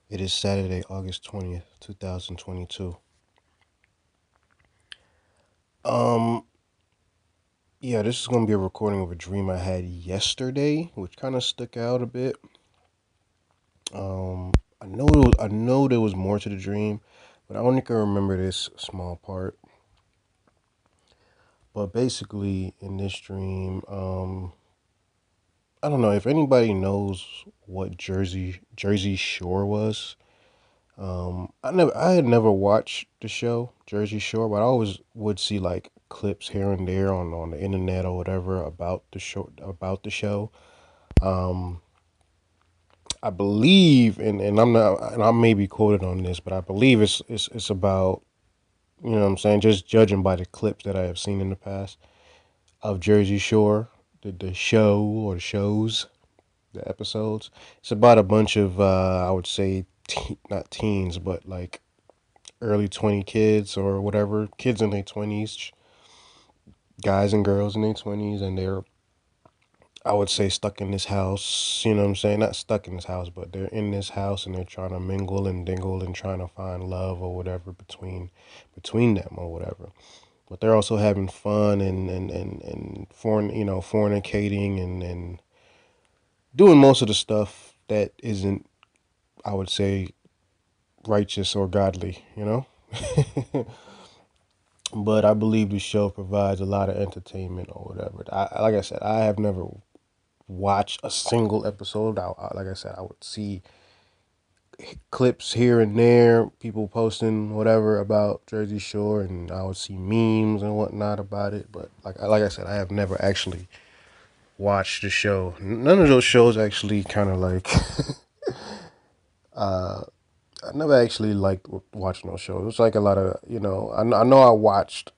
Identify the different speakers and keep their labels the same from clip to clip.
Speaker 1: It is Saturday, August 20th, 2022. Um, yeah, this is going to be a recording of a dream I had yesterday, which kind of stuck out a bit. I know there was more to the dream, but I only can remember this small part. But basically, in this dream, I don't know if anybody knows what Jersey Shore was. I had never watched the show Jersey Shore, but I always would see like clips here and there on the internet or whatever about the show. Um, I believe, and I'm not, and I may be quoted on this, but I believe it's about, you know what I'm saying, just judging by the clips that I have seen in the past of Jersey Shore, the show or the shows, the episodes. It's about a bunch of I would say not teens, but like early 20 kids or whatever, kids in their 20s, guys and girls in their 20s, and they're, I would say, stuck in this house. You know what I'm saying? Not stuck in this house, but they're in this house and they're trying to mingle and dingle and trying to find love or whatever between them or whatever. But they're also having fun and fornicating and doing most of the stuff that isn't, I would say, righteous or godly, you know? But I believe the show provides a lot of entertainment or whatever. Like I said, I have never watched a single episode. Like I said, I would see clips here and there, people posting whatever about Jersey Shore, and I would see memes and whatnot about it. But like I said, I have never actually watched the show. None of those shows actually kind of like. uh, I never actually liked watching those shows. It's like a lot of, I know I watched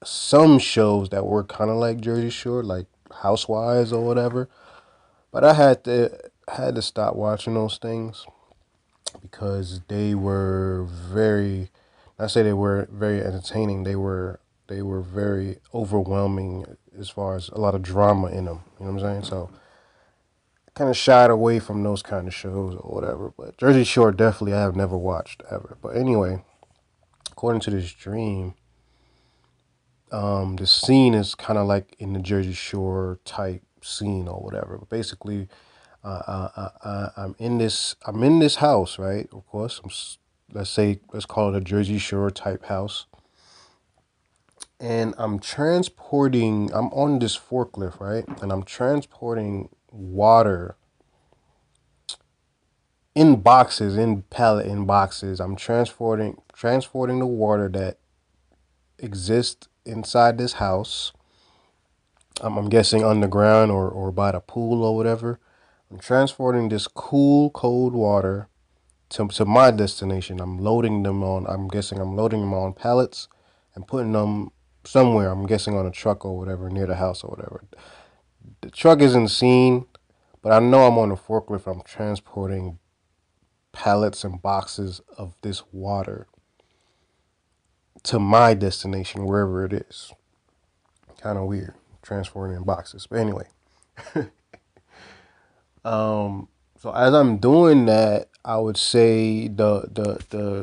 Speaker 1: some shows that were kind of like Jersey Shore, like Housewives or whatever. But I had to stop watching those things because they were very. I say they were very entertaining. They were very overwhelming as far as a lot of drama in them. You know what I'm saying? So I kind of shied away from those kind of shows or whatever. But Jersey Shore definitely I have never watched ever. But anyway, according to this dream, the scene is kind of like in the Jersey Shore type scene or whatever. But basically, I'm in this house, right? Of course, let's call it a Jersey Shore type house, and I'm on this forklift, right? And I'm transporting water in boxes, in boxes. I'm transporting the water that exists inside this house. I'm guessing underground or by the pool or whatever. I'm transporting this cool, cold water to my destination. I'm guessing I'm loading them on pallets and putting them somewhere. I'm guessing on a truck or whatever near the house or whatever. The truck isn't seen, but I know I'm on a forklift. I'm transporting pallets and boxes of this water to my destination, wherever it is. Kind of weird, transporting in boxes. But anyway, so as I'm doing that, I would say the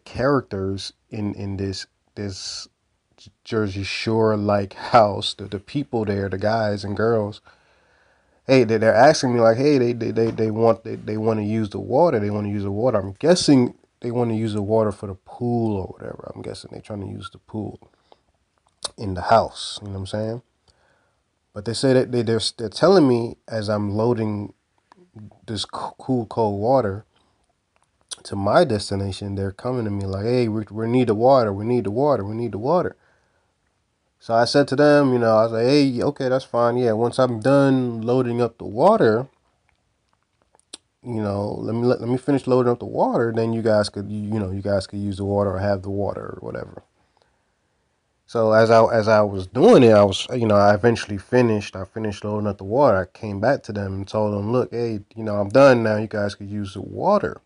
Speaker 1: characters in this Jersey Shore like house, the people there, the guys and girls, hey, they're asking me like, hey, they want to use the water. They want to use the water. I'm guessing they want to use the water for the pool or whatever. I'm guessing they're trying to use the pool in the house. You know what I'm saying? But they say that they're telling me as I'm loading this cool cold water to my destination, they're coming to me like, hey, we need the water. We need the water. We need the water. So I said to them, I was like, hey, okay, that's fine. Yeah, once I'm done loading up the water, let me finish loading up the water. Then you guys could use the water or have the water or whatever. So as I was doing it, I eventually finished. I finished loading up the water. I came back to them and told them, look, hey, I'm done now. You guys could use the water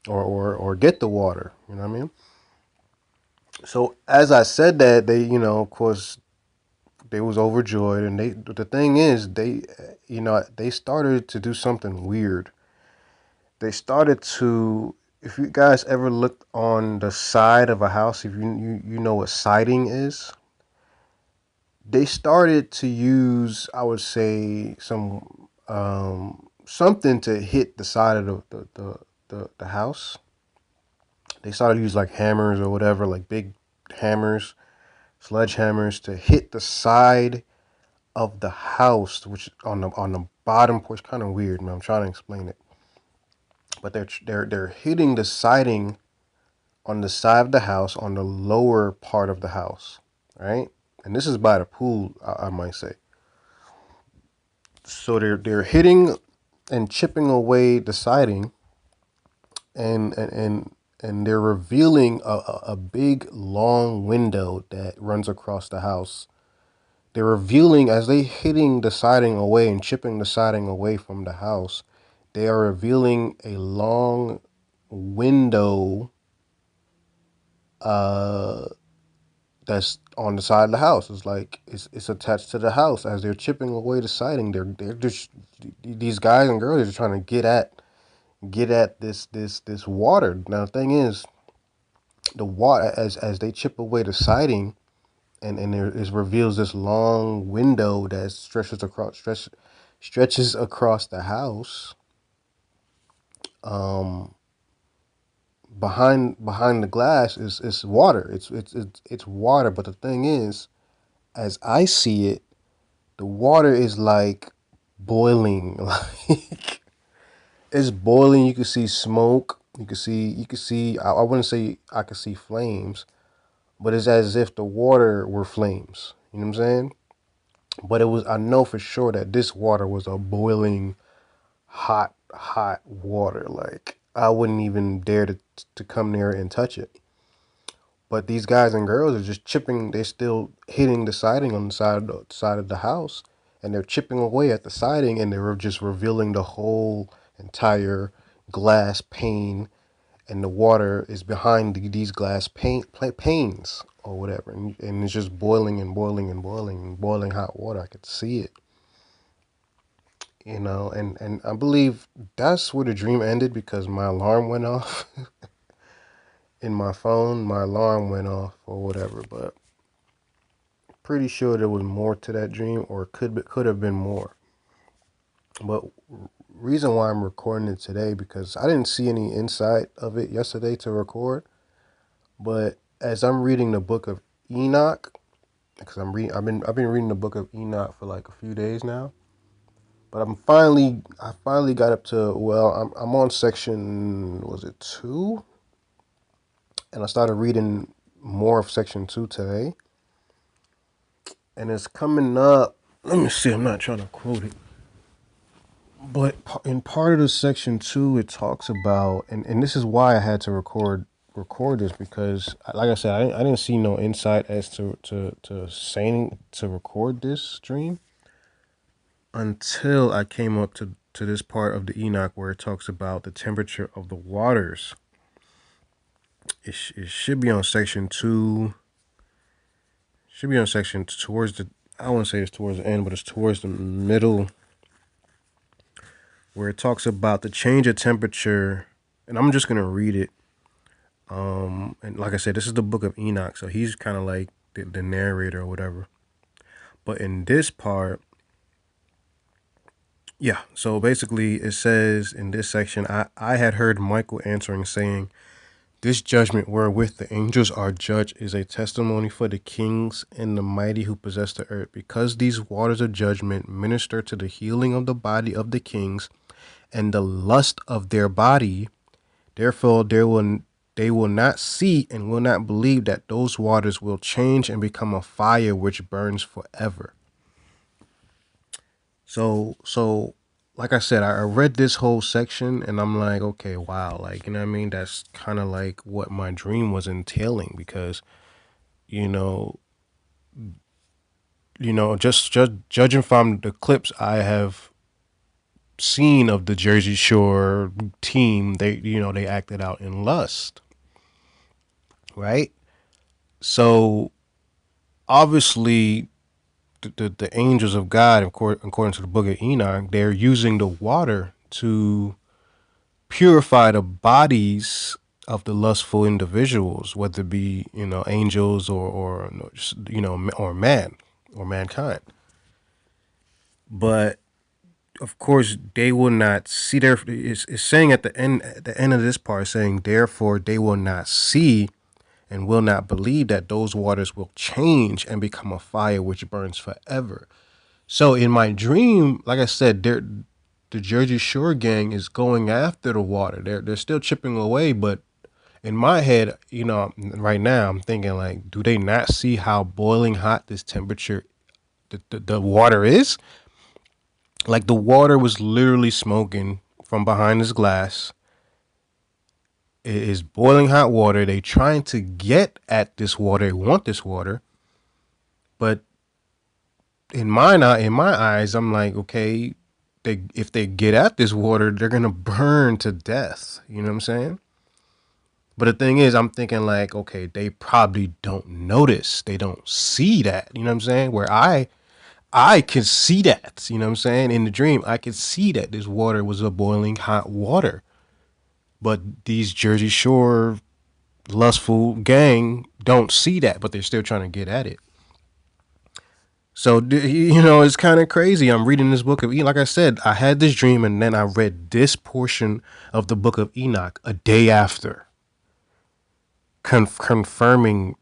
Speaker 1: or get the water. You know what I mean? So as I said that, they, of course, they was overjoyed, and the thing is, they started to do something weird. they started to. If you guys ever looked on the side of a house, if you know what siding is, they started to use, I would say, something to hit the side of the house. They started to use like hammers or whatever, like big hammers, sledgehammers to hit the side of the house, which on the bottom portion. Kind of weird, man. I'm trying to explain it, but they're hitting the siding on the side of the house on the lower part of the house, right? And this is by the pool, I might say. So they're hitting and chipping away the siding, and and and, and they're revealing a big long window that runs across the house. They're revealing as they hitting the siding away and chipping the siding away from the house. They are revealing a long window uh, that's on the side of the house. It's like it's attached to the house as they're chipping away the siding. They're just these guys and girls are just trying to get at this water. Now the thing is, the water as they chip away the siding, and there is reveals this long window that stretches across the house. Um, behind the glass is water. It's water. But the thing is, as I see it, the water is like boiling. Like it's boiling. You can see smoke. You can see. I wouldn't say I could see flames, but it's as if the water were flames. You know what I'm saying? But it was. I know for sure that this water was a boiling, hot water. Like I wouldn't even dare to come near and touch it. But these guys and girls are just chipping. They're still hitting the siding on the side of the house, and they're chipping away at the siding, and they're just revealing the whole entire glass pane, and the water is behind these glass panes or whatever, and it's just boiling and boiling and boiling and boiling hot water. I could see it, and I believe that's where the dream ended because my alarm went off in my phone. My alarm went off or whatever, but pretty sure there was more to that dream, or could have been more. But reason why I'm recording it today because I didn't see any insight of it yesterday to record. But as I'm reading the book of Enoch, because I've been reading the book of Enoch for like a few days now. But I finally got up to, well, I'm on section, was it 2? And I started reading more of section 2 today. And it's coming up. Let me see. I'm not trying to quote it. But in part of the section 2, it talks about, and this is why I had to record this because, like I said, I didn't see no insight as to saying to record this stream until I came up to this part of the Enoch where it talks about the temperature of the waters. It should be on section 2. Should be on section towards the. I wouldn't say it's towards the end, but it's towards the middle where it talks about the change of temperature, and I'm just gonna read it. And like I said, this is the book of Enoch, so he's kind of like the narrator or whatever. But in this part, yeah. So basically, it says in this section, I had heard Michael answering, saying, "This judgment wherewith the angels are judged is a testimony for the kings and the mighty who possess the earth, because these waters of judgment minister to the healing of the body of the kings and the lust of their body. Therefore, they will not see and will not believe that those waters will change and become a fire which burns forever." So like I said, I read this whole section and I'm like, okay, wow, like, you know what I mean? That's kind of like what my dream was entailing because, you know, just judging from the clips I have seen of the Jersey Shore team, they acted out in lust, right? So obviously the angels of God, according to the book of Enoch, they're using the water purify the bodies of the lustful individuals, whether it be angels or or man or mankind. But of course, they will not see. Their it's saying at the end of this part, saying therefore they will not see and will not believe that those waters will change and become a fire which burns forever. So in my dream, like I said, the Jersey Shore gang is going after the water. They're still chipping away, but in my head, right now I'm thinking like, do they not see how boiling hot this temperature the water is? Like the water was literally smoking from behind this glass. It is boiling hot water. They trying to get at this water. They want this water, but in my eyes, I'm like, okay, if they get at this water, they're gonna burn to death. You know what I'm saying? But the thing is, I'm thinking like, okay, they probably don't notice. They don't see that. You know what I'm saying? Where I can see that. You know what I'm saying? In the dream, I could see that this water was a boiling hot water. But these Jersey Shore lustful gang don't see that, but they're still trying to get at it. So it's kind of crazy. I'm reading this book of Enoch. Like I said, I had this dream, and then I read this portion of the book of Enoch a day after, confirming,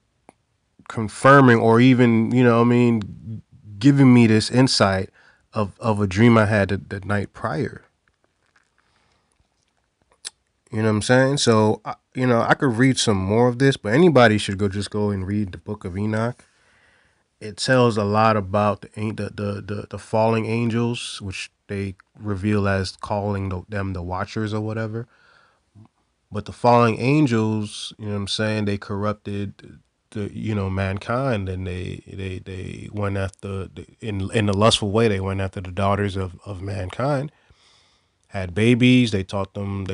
Speaker 1: or even giving me this insight of a dream I had the night prior. You know what I'm saying? So I could read some more of this, but anybody should go and read the book of Enoch. It tells a lot about the falling angels, which they reveal as calling them the Watchers or whatever. But the falling angels, you know what I'm saying, they corrupted the mankind, and they went after in the lustful way. They went after the daughters of mankind, had babies. They taught them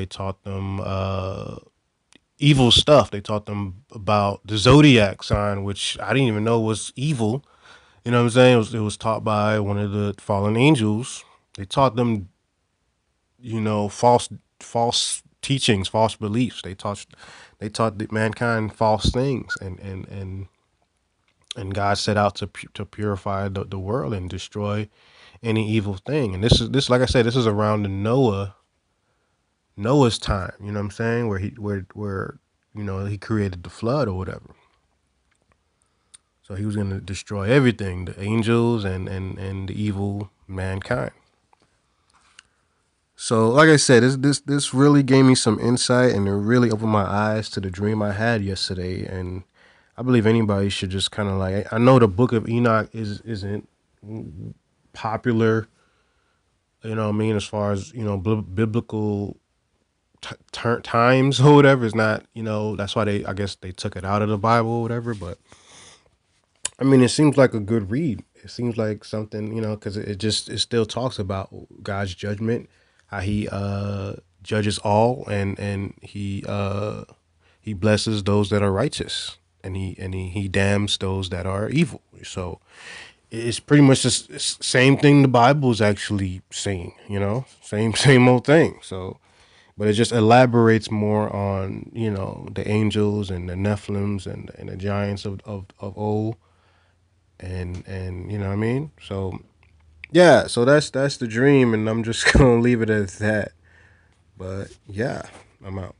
Speaker 1: evil stuff. They taught them about the zodiac sign, which I didn't even know was evil. You know what I'm saying? It was taught by one of the fallen angels. They taught them, false teachings, false beliefs. They taught mankind false things, and God set out to purify the world and destroy any evil thing. And this like I said, this is around the Noah's time. You know what I'm saying? Where he created the flood or whatever. So he was going to destroy everything, the angels and the evil mankind. So, like I said, this really gave me some insight, and it really opened my eyes to the dream I had yesterday. And I believe anybody should just kind of like, I know the Book of Enoch isn't popular, what I mean, as far as biblical times or whatever. It's not, that's why I guess they took it out of the Bible or whatever. But I mean, it seems like a good read. It seems like something, because it still talks about God's judgment, how He judges all, and He blesses those that are righteous, and He damns those that are evil. So it's pretty much the same thing the Bible is actually saying. Same old thing. So, but it just elaborates more on the angels and the Nephilims and the giants of old, and you know what I mean. So yeah, so that's the dream, and I'm just gonna leave it at that. But yeah, I'm out.